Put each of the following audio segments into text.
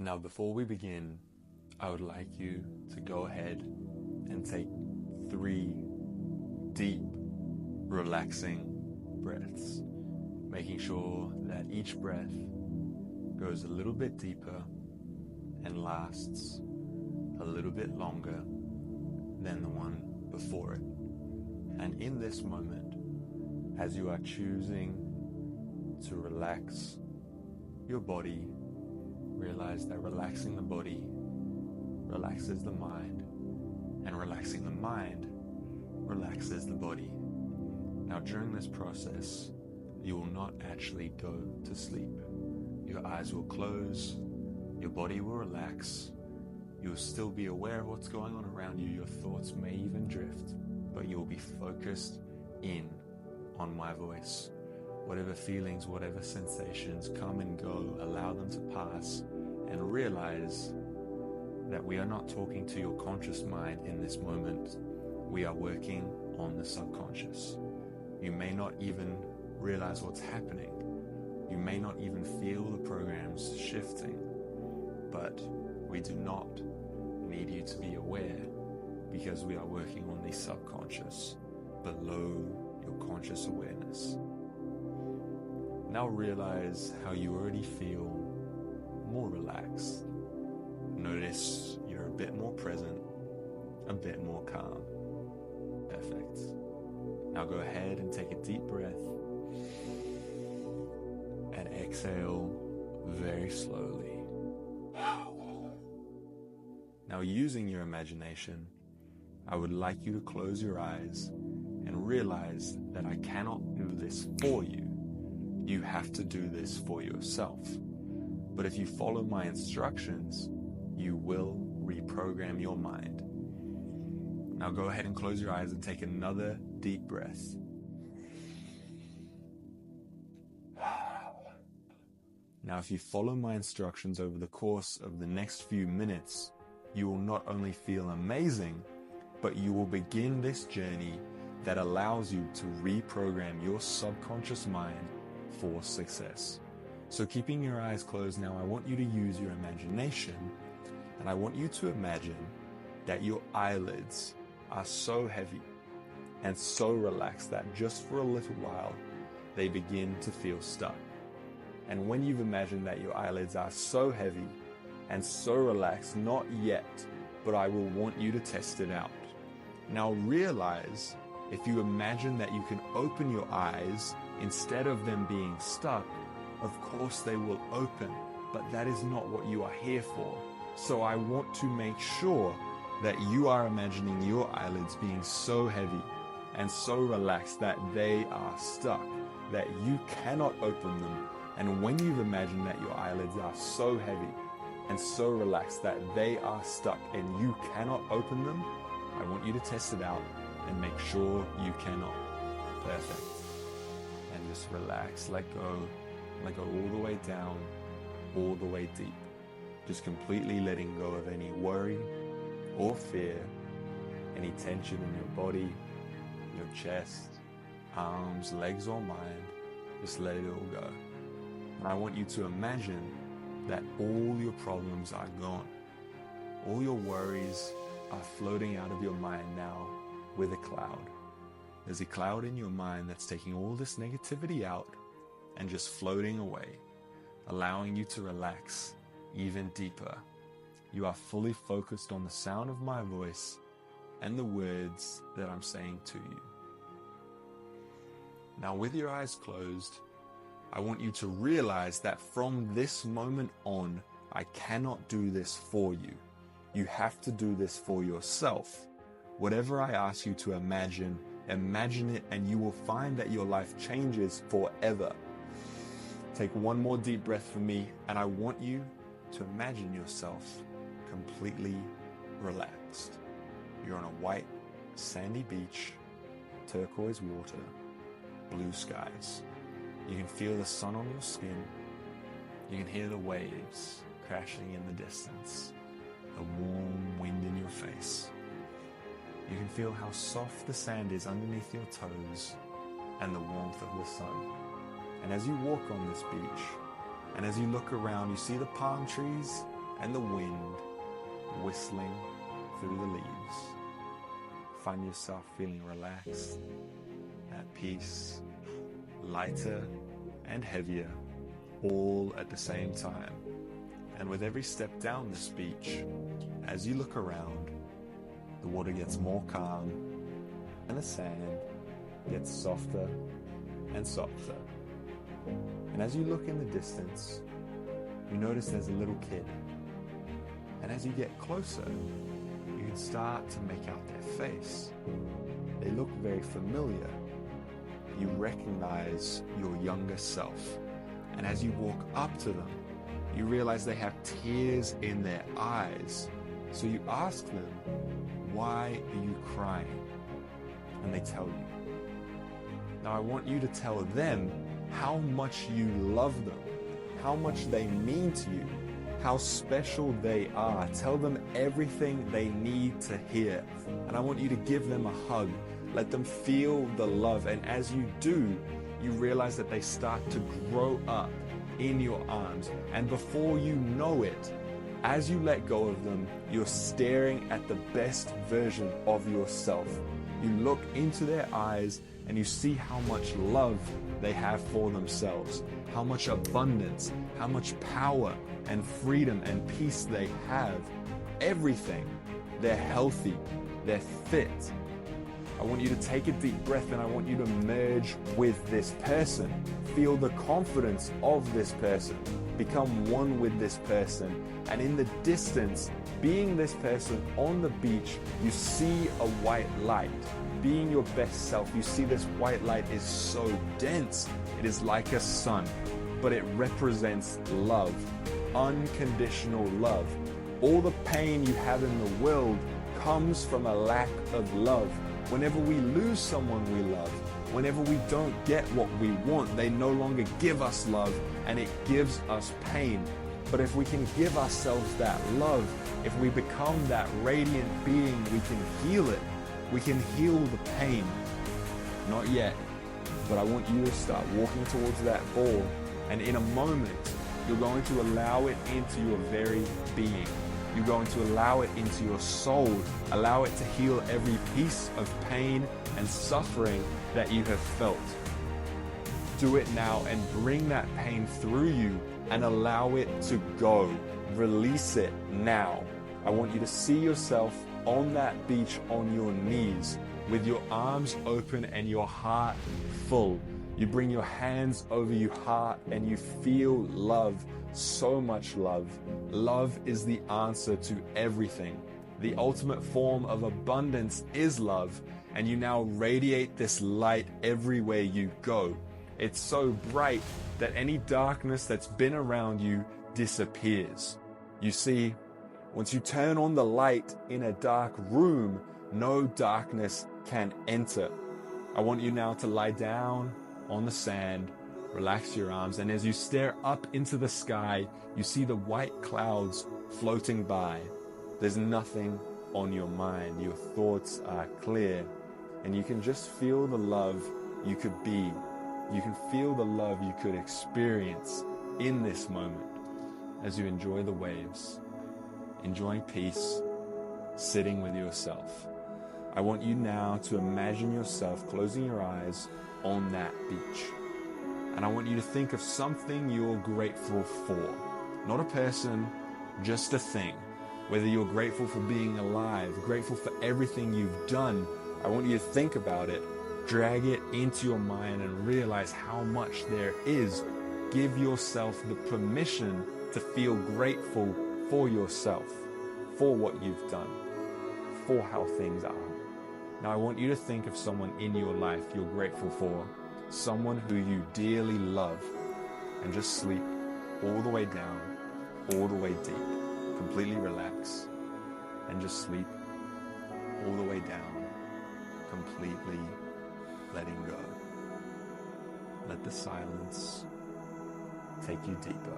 Now, before we begin, I would like you to go ahead and take 3 deep, relaxing breaths, making sure that each breath goes a little bit deeper and lasts a little bit longer than the one before it. And in this moment, as you are choosing to relax your body, realize that relaxing the body relaxes the mind, and relaxing the mind relaxes the body. Now, during this process, you will not actually go to sleep. Your eyes will close, your body will relax, you will still be aware of what's going on around you, your thoughts may even drift, but you will be focused in on my voice. Whatever feelings, whatever sensations come and go, allow them to pass, and realize that we are not talking to your conscious mind in this moment. We are working on the subconscious. You may not even realize what's happening. You may not even feel the programs shifting, but we do not need you to be aware because we are working on the subconscious below your conscious awareness. Now realize how you already feel more relaxed. Notice you're a bit more present, a bit more calm. Perfect. Now go ahead and take a deep breath and exhale very slowly. Now, using your imagination, I would like you to close your eyes and realize that I cannot do this for you. You have to do this for yourself. But if you follow my instructions, you will reprogram your mind. Now go ahead and close your eyes and take another deep breath. Now, if you follow my instructions over the course of the next few minutes, you will not only feel amazing, but you will begin this journey that allows you to reprogram your subconscious mind for success. So keeping your eyes closed now, I want you to use your imagination, and I want you to imagine that your eyelids are so heavy and so relaxed that just for a little while, they begin to feel stuck. And when you've imagined that your eyelids are so heavy and so relaxed, not yet, but I will want you to test it out. Now realize, if you imagine that you can open your eyes instead of them being stuck, of course they will open, but that is not what you are here for. So I want to make sure that you are imagining your eyelids being so heavy and so relaxed that they are stuck, that you cannot open them. And when you've imagined that your eyelids are so heavy and so relaxed that they are stuck and you cannot open them, I want you to test it out and make sure you cannot. Perfect. And just relax, let go all the way down, all the way deep. Just completely letting go of any worry or fear, any tension in your body, your chest, arms, legs, or mind. Just let it all go. And I want you to imagine that all your problems are gone. All your worries are floating out of your mind now with a cloud. There's a cloud in your mind that's taking all this negativity out and just floating away, allowing you to relax even deeper. You are fully focused on the sound of my voice and the words that I'm saying to you. Now, with your eyes closed, I want you to realize that from this moment on, I cannot do this for you. You have to do this for yourself. Whatever I ask you to imagine, imagine it, and you will find that your life changes forever. Take one more deep breath for me, and I want you to imagine yourself completely relaxed. You're on a white, sandy beach, turquoise water, blue skies. You can feel the sun on your skin. You can hear the waves crashing in the distance, the warm wind in your face. You can feel how soft the sand is underneath your toes and the warmth of the sun. And as you walk on this beach, and as you look around, you see the palm trees and the wind whistling through the leaves. Find yourself feeling relaxed, at peace, lighter and heavier, all at the same time. And with every step down this beach, as you look around, the water gets more calm and the sand gets softer and softer. And as you look in the distance, you notice there's a little kid. And as you get closer, you can start to make out their face. They look very familiar. You recognize your younger self. And as you walk up to them, you realize they have tears in their eyes. So you ask them, "Why are you crying?" And they tell you. Now I want you to tell them how much you love them, how much they mean to you, how special they are. Tell them everything they need to hear. And I want you to give them a hug. Let them feel the love. And as you do, you realize that they start to grow up in your arms. And before you know it, as you let go of them, you're staring at the best version of yourself. You look into their eyes and you see how much love they have for themselves, how much abundance, how much power and freedom and peace they have. Everything. They're healthy. They're fit. I want you to take a deep breath and I want you to merge with this person. Feel the confidence of this person. Become one with this person. And in the distance, being this person on the beach, you see a white light. Being your best self, you see this white light is so dense. It is like a sun, but it represents love, unconditional love. All the pain you have in the world comes from a lack of love. Whenever we lose someone we love, whenever we don't get what we want, they no longer give us love and it gives us pain. But if we can give ourselves that love, if we become that radiant being, we can heal it. We can heal the pain. Not yet, but I want you to start walking towards that ball, and in a moment, you're going to allow it into your very being. You're going to allow it into your soul, allow it to heal every piece of pain and suffering that you have felt. Do it now and bring that pain through you and allow it to go. Release it now. I want you to see yourself on that beach on your knees with your arms open and your heart full. You bring your hands over your heart and you feel love, so much love. Love is the answer to everything. The ultimate form of abundance is love, and you now radiate this light everywhere you go. It's so bright that any darkness that's been around you disappears. You see, once you turn on the light in a dark room, no darkness can enter. I want you now to lie down on the sand, relax your arms, and as you stare up into the sky, you see the white clouds floating by. There's nothing on your mind. Your thoughts are clear, and you can just feel the love you could be. You can feel the love you could experience in this moment as you enjoy the waves, enjoying peace, sitting with yourself. I want you now to imagine yourself closing your eyes on that beach. And I want you to think of something you're grateful for. Not a person, just a thing. Whether you're grateful for being alive, grateful for everything you've done, I want you to think about it, drag it into your mind and realize how much there is. Give yourself the permission to feel grateful for yourself, for what you've done, for how things are. Now I want you to think of someone in your life you're grateful for, someone who you dearly love, and just sleep all the way down, all the way deep. Completely relax and just sleep all the way down, completely letting go. Let the silence take you deeper.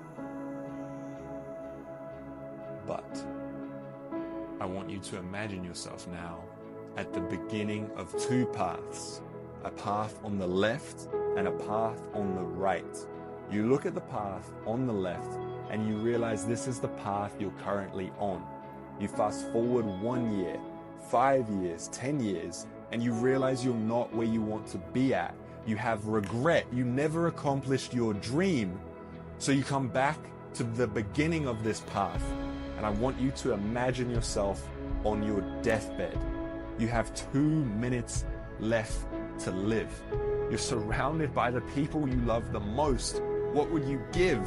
But I want you to imagine yourself now at the beginning of two paths, a path on the left and a path on the right. You look at the path on the left and you realize this is the path you're currently on. You fast forward 1 year, 5 years, 10 years, and you realize you're not where you want to be at. You have regret. You never accomplished your dream. So you come back to the beginning of this path, and I want you to imagine yourself on your deathbed. You have 2 minutes left to live. You're surrounded by the people you love the most. What would you give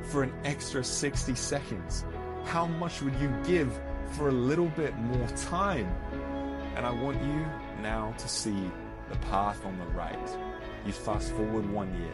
for an extra 60 seconds? How much would you give for a little bit more time? And I want you now to see the path on the right. You fast forward 1 year,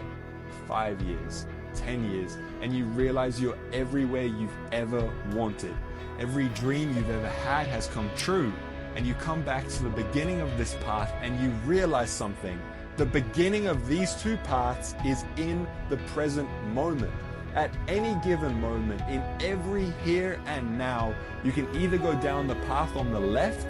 5 years, 10 years, and you realize you're everywhere you've ever wanted. Every dream you've ever had has come true. And you come back to the beginning of this path and you realize something. The beginning of these 2 paths is in the present moment. At any given moment, in every here and now, you can either go down the path on the left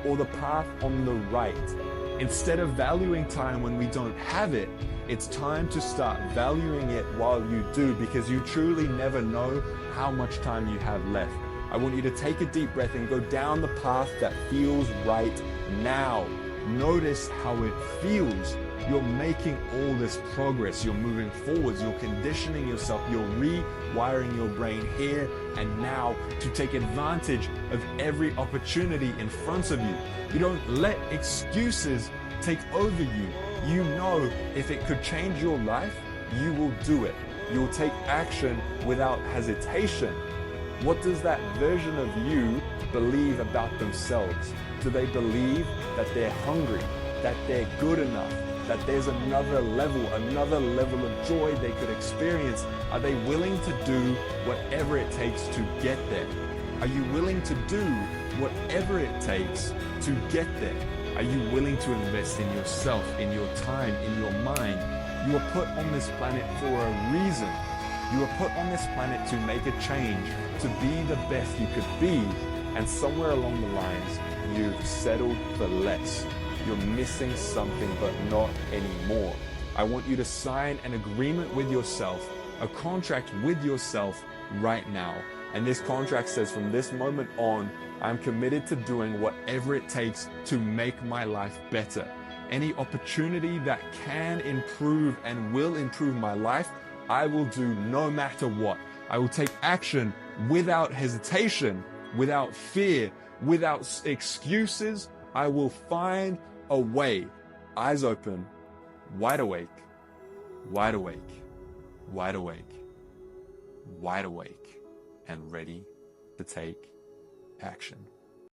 or the path on the right. Instead of valuing time when we don't have it, it's time to start valuing it while you do, because you truly never know how much time you have left. I want you to take a deep breath and go down the path that feels right now. Notice how it feels. You're making all this progress. You're moving forwards. You're conditioning yourself. You're rewiring your brain here and now to take advantage of every opportunity in front of you. You don't let excuses take over you. You know if it could change your life, you will do it. You'll take action without hesitation. What does that version of you believe about themselves? Do they believe that they're hungry, that they're good enough, that there's another level of joy they could experience? Are they willing to do whatever it takes to get there? Are you willing to do whatever it takes to get there? Are you willing to invest in yourself, in your time, in your mind? You are put on this planet for a reason. You are put on this planet to make a change, to be the best you could be, and somewhere along the lines, you've settled for less. You're missing something, but not anymore. I want you to sign an agreement with yourself, a contract with yourself right now. And this contract says, from this moment on, I'm committed to doing whatever it takes to make my life better. Any opportunity that can improve and will improve my life, I will do no matter what. I will take action without hesitation, without fear, without excuses. I will find a way. Eyes open, wide awake, wide awake, wide awake, wide awake, and ready to take action.